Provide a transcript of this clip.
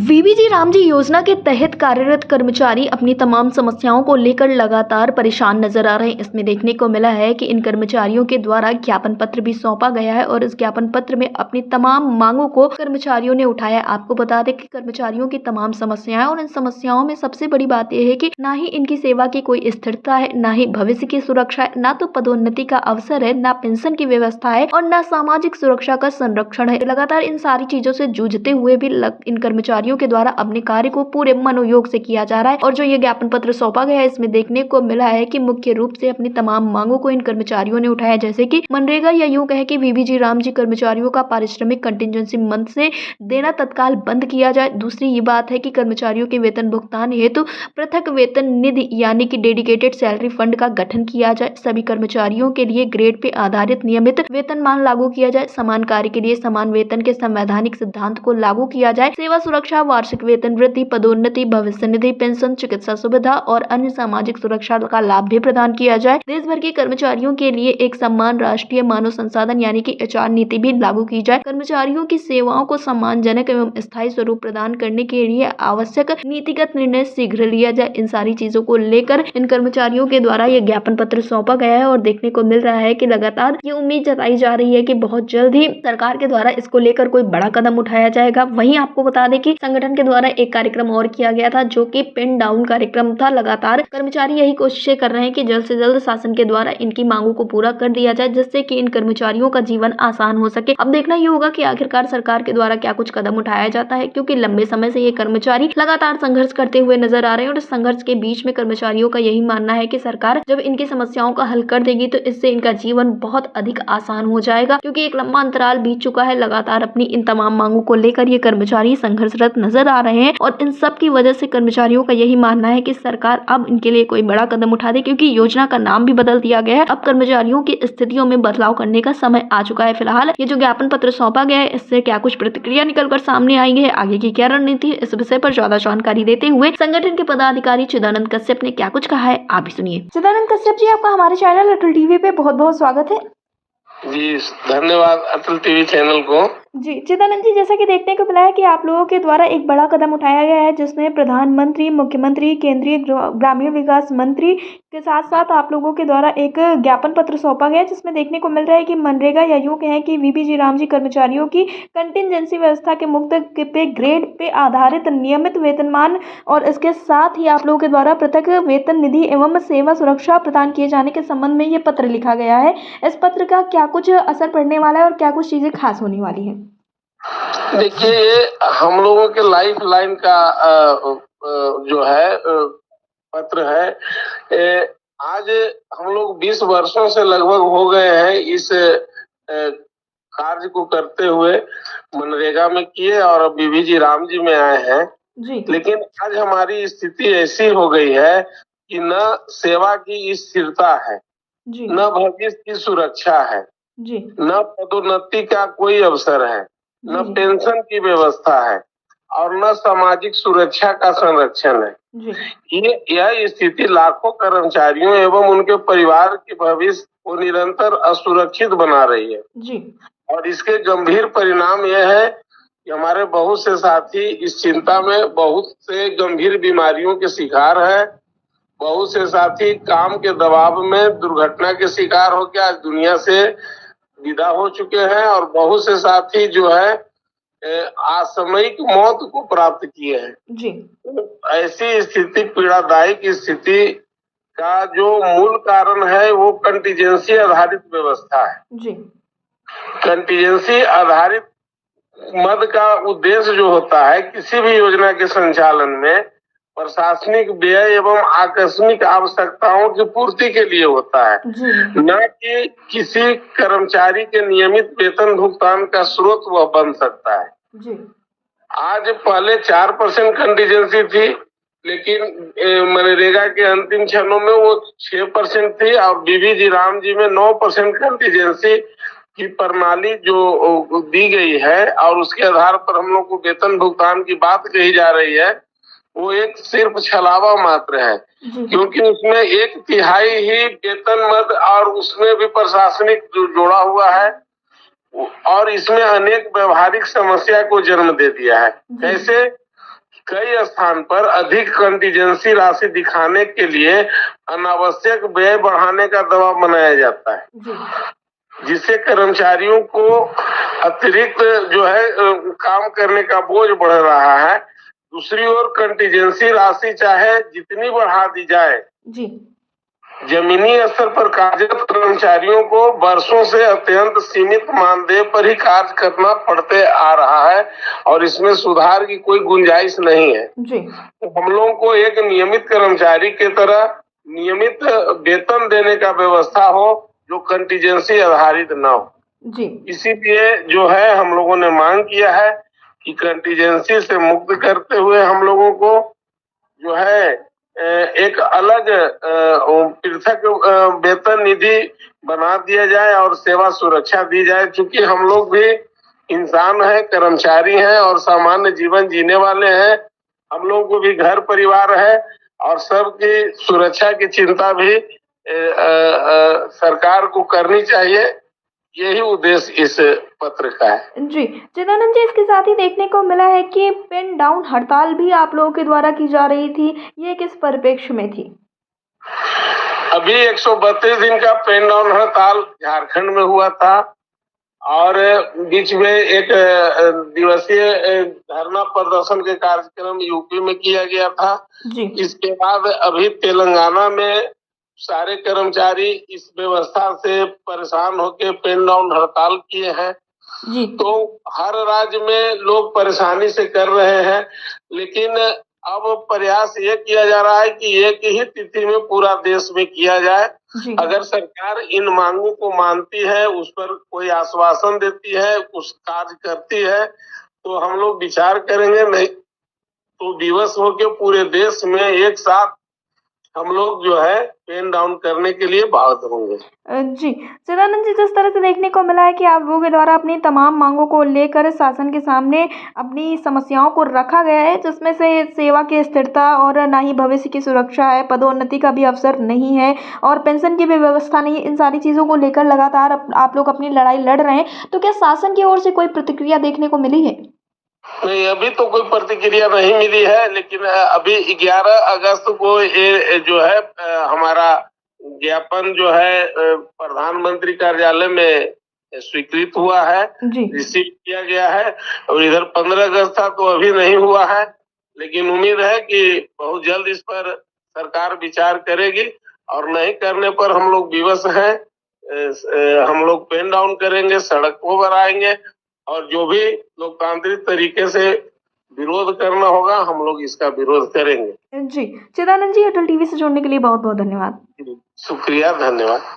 VBG Ramji योजना के तहत कार्यरत कर्मचारी अपनी तमाम समस्याओं को लेकर लगातार परेशान नजर आ रहे हैं। इसमें देखने को मिला है कि इन कर्मचारियों के द्वारा ज्ञापन पत्र भी सौंपा गया है और इस ज्ञापन पत्र में अपनी तमाम मांगों को कर्मचारियों ने उठाया। आपको बता दें कि कर्मचारियों की तमाम समस्याएं और इन समस्याओं में सबसे बड़ी बात यह है कि ना ही इनकी सेवा की कोई स्थिरता है, ना ही भविष्य की सुरक्षा है, ना तो पदोन्नति का अवसर है, ना पेंशन की व्यवस्था है और ना सामाजिक सुरक्षा का संरक्षण है। लगातार इन सारी चीजों से जूझते हुए भी इन कर्मचारियों के द्वारा अपने कार्य को पूरे मनोयोग से किया जा रहा है। और जो ये ज्ञापन पत्र सौंपा गया है, इसमें देखने को मिला है कि मुख्य रूप से अपनी तमाम मांगों को इन कर्मचारियों ने उठाया, जैसे कि मनरेगा या यूं कहे कि वीबीजी रामजी कर्मचारियों का पारिश्रमिक कंटिजेंसी मंथ से देना तत्काल बंद किया जाए। दूसरी ये बात है कि कर्मचारियों के वेतन भुगतान हेतु पृथक वेतन निधि यानी कि डेडिकेटेड सैलरी फंड का गठन किया जाए। सभी कर्मचारियों के लिए ग्रेड पे आधारित नियमित वेतनमान लागू किया जाए। समान कार्य के लिए समान वेतन के संवैधानिक सिद्धांत को लागू किया जाए। सेवा सुरक्षा, वार्षिक वेतन वृद्धि, पदोन्नति, भविष्य निधि, पेंशन, चिकित्सा सुविधा और अन्य सामाजिक सुरक्षा का लाभ भी प्रदान किया जाए। देश भर के कर्मचारियों के लिए एक समान राष्ट्रीय मानव संसाधन यानी कि एचआर नीति भी लागू की जाए। कर्मचारियों की सेवाओं को सम्मानजनक एवं स्थायी स्वरूप प्रदान करने के लिए आवश्यक नीतिगत निर्णय शीघ्र लिया जाए। इन सारी चीजों को लेकर इन कर्मचारियों के द्वारा ये ज्ञापन पत्र सौंपा गया है और देखने को मिल रहा है कि लगातार ये उम्मीद जताई जा रही है कि बहुत जल्द ही सरकार के द्वारा इसको लेकर कोई बड़ा कदम उठाया जाएगा। वहीं आपको बता दें कि संगठन के द्वारा एक कार्यक्रम और किया गया था, जो कि पिन डाउन कार्यक्रम था। लगातार कर्मचारी यही कोशिशें कर रहे हैं कि जल्द से जल्द शासन के द्वारा इनकी मांगों को पूरा कर दिया जाए, जिससे कि इन कर्मचारियों का जीवन आसान हो सके। अब देखना ये होगा कि आखिरकार सरकार के द्वारा क्या कुछ कदम उठाया जाता है, क्योंकि लंबे समय से ये कर्मचारी लगातार संघर्ष करते हुए नजर आ रहे हैं और इस संघर्ष के बीच में कर्मचारियों का यही मानना है कि सरकार जब इनकी समस्याओं का हल कर देगी तो इससे इनका जीवन बहुत अधिक आसान हो जाएगा, क्योंकि एक लंबा अंतराल बीत चुका है। लगातार अपनी इन तमाम मांगों को लेकर ये कर्मचारी संघर्षरत नजर आ रहे हैं और इन सब की वजह से कर्मचारियों का यही मानना है कि सरकार अब इनके लिए कोई बड़ा कदम उठा दे, क्योंकि योजना का नाम भी बदल दिया गया है। अब कर्मचारियों की स्थितियों में बदलाव करने का समय आ चुका है। फिलहाल ये जो ज्ञापन पत्र सौंपा गया है, इससे क्या कुछ प्रतिक्रिया निकलकर सामने आई है, आगे की क्या रणनीति है, इस विषय पर ज्यादा जानकारी देते हुए संगठन के पदाधिकारी चिदानंद कश्यप ने क्या कुछ कहा है, आप भी सुनिए। चिदानंद कश्यप जी, आपका हमारे चैनल अटल टीवी पे बहुत बहुत स्वागत है। जी धन्यवाद अटल टीवी चैनल को। जी चिदानंद जी, जैसा कि देखने को मिला है कि आप लोगों के द्वारा एक बड़ा कदम उठाया गया है, जिसमें प्रधानमंत्री, मुख्यमंत्री, केंद्रीय ग्रामीण विकास मंत्री के साथ साथ आप लोगों के द्वारा एक ज्ञापन पत्र सौंपा गया है, जिसमें देखने को मिल रहा है कि मनरेगा या यूं कहें कि वीबीजी रामजी कर्मचारियों की कंटिजेंसी व्यवस्था के मुक्त पे ग्रेड पे आधारित नियमित वेतनमान और इसके साथ ही आप लोगों के द्वारा पृथक वेतन निधि एवं सेवा सुरक्षा प्रदान किए जाने के संबंध में ये पत्र लिखा गया है। इस पत्र का क्या कुछ असर पड़ने वाला है और क्या कुछ चीजें खास होने वाली है? देखिए, ये हम लोगों के लाइफ लाइन का जो है पत्र है। आज हम लोग 20 वर्षों से लगभग हो गए हैं इस कार्य को करते हुए। मनरेगा में किए और अब वीबीजी रामजी में आए हैं जी। लेकिन आज हमारी स्थिति ऐसी हो गई है कि न सेवा की स्थिरता है जी। न भविष्य की सुरक्षा है जी। न पदोन्नति का कोई अवसर है, न पेंशन की व्यवस्था है और न सामाजिक सुरक्षा का संरक्षण है जी। यह स्थिति लाखों कर्मचारियों एवं उनके परिवार के भविष्य को निरंतर असुरक्षित बना रही है जी। और इसके गंभीर परिणाम यह है कि हमारे बहुत से साथी इस चिंता में बहुत से गंभीर बीमारियों के शिकार है। बहुत से साथी काम के दबाव में दुर्घटना के शिकार होकर आज दुनिया से विदा हो चुके हैं और बहुत से साथी जो है असामयिक मौत को प्राप्त किए हैं जी। ऐसी स्थिति, पीड़ादायक स्थिति का जो मूल कारण है वो कंटीजेंसी आधारित व्यवस्था है जी। कंटीजेंसी आधारित मद का उद्देश्य जो होता है किसी भी योजना के संचालन में प्रशासनिक व्यय एवं आकस्मिक आवश्यकताओं की पूर्ति के लिए होता है, न कि किसी कर्मचारी के नियमित वेतन भुगतान का स्रोत वह बन सकता है जी। आज पहले 4% कंटीजेंसी थी, लेकिन मनरेगा के अंतिम क्षणों में वो 6% थी और वीबीजी रामजी में 9% कंटीजेंसी की प्रणाली जो दी गई है और उसके आधार पर हम लोग को वेतन भुगतान की बात कही जा रही है, वो एक सिर्फ छलावा मात्र है, क्योंकि उसमें 1/3 ही वेतन मद और उसमें भी प्रशासनिक जोड़ा हुआ है और इसमें अनेक व्यवहारिक समस्या को जन्म दे दिया है। कैसे? कई स्थान पर अधिक कंटीजेंसी राशि दिखाने के लिए अनावश्यक व्यय बढ़ाने का दबाव बनाया जाता है, जिससे कर्मचारियों को अतिरिक्त जो है काम करने का बोझ बढ़ रहा है। दूसरी ओर कंटीजेंसी राशि चाहे जितनी बढ़ा दी जाए, जमीनी स्तर पर कार्यरत कर्मचारियों को वर्षों से अत्यंत सीमित मानदेय पर ही कार्य करना पड़ते आ रहा है और इसमें सुधार की कोई गुंजाइश नहीं है। तो हम लोगों को एक नियमित कर्मचारी के तरह नियमित वेतन देने का व्यवस्था हो जो कंटीजेंसी आधारित न हो। इसीलिए जो है हम लोगों ने मांग किया है कि कंटीजेंसी से मुक्त करते हुए हम लोगों को जो है एक अलग पृथक वेतन निधि बना दिया जाए और सेवा सुरक्षा दी जाए। चूंकि हम लोग भी इंसान हैं, कर्मचारी हैं और सामान्य जीवन जीने वाले हैं। हम लोगों को भी घर परिवार है और सबकी सुरक्षा की चिंता भी सरकार को करनी चाहिए। यही उद्देश्य इस पत्र का है। जी चिदानंद जी, इसके साथ ही देखने को मिला है कि पेन डाउन हड़ताल भी आप लोगों के द्वारा की जा रही थी, ये किस परिप्रेक्ष्य में थी? अभी 132 दिन का पेन डाउन हड़ताल झारखंड में हुआ था और बीच में एक दिवसीय धरना प्रदर्शन के कार्यक्रम यूपी में किया गया था। इसके बाद अभी तेलंगाना में सारे कर्मचारी इस व्यवस्था से परेशान होकर पेन डाउन हड़ताल किए हैं। तो हर राज्य में लोग परेशानी से कर रहे हैं, लेकिन अब प्रयास ये किया जा रहा है कि एक ही तिथि में पूरा देश में किया जाए। अगर सरकार इन मांगों को मानती है, उस पर कोई आश्वासन देती है, कुछ कार्य करती है, तो हम लोग विचार करेंगे। नहीं तो दिवस होके पूरे देश में एक साथ हम लोग जो है पेन डाउन करने के लिए बाध्य होंगे। जी चिदानंद जी, जिस तरह से देखने को मिला है कि आप लोगों के द्वारा अपनी तमाम मांगों को लेकर शासन के सामने अपनी समस्याओं को रखा गया है, जिसमें से सेवा की स्थिरता और ना ही भविष्य की सुरक्षा है, पदोन्नति का भी अवसर नहीं है और पेंशन की भी व्यवस्था नहीं है। इन सारी चीज़ों को लेकर लगातार आप लोग अपनी लड़ाई लड़ रहे हैं, तो क्या शासन की ओर से कोई प्रतिक्रिया देखने को मिली है? नहीं, अभी तो कोई प्रतिक्रिया नहीं मिली है, लेकिन अभी 11 अगस्त को ये जो है हमारा ज्ञापन जो है प्रधानमंत्री कार्यालय में स्वीकृत हुआ है, रिसीव किया गया है। और इधर 15 अगस्त था तो अभी नहीं हुआ है, लेकिन उम्मीद है कि बहुत जल्द इस पर सरकार विचार करेगी और नहीं करने पर हम लोग विवश हैं। हम लोग पेन डाउन करेंगे, सड़कों पर आएंगे और जो भी लोकतांत्रिक तरीके से विरोध करना होगा हम लोग इसका विरोध करेंगे। जी चिदानंद जी, अटल टीवी से जुड़ने के लिए बहुत बहुत धन्यवाद। शुक्रिया, धन्यवाद।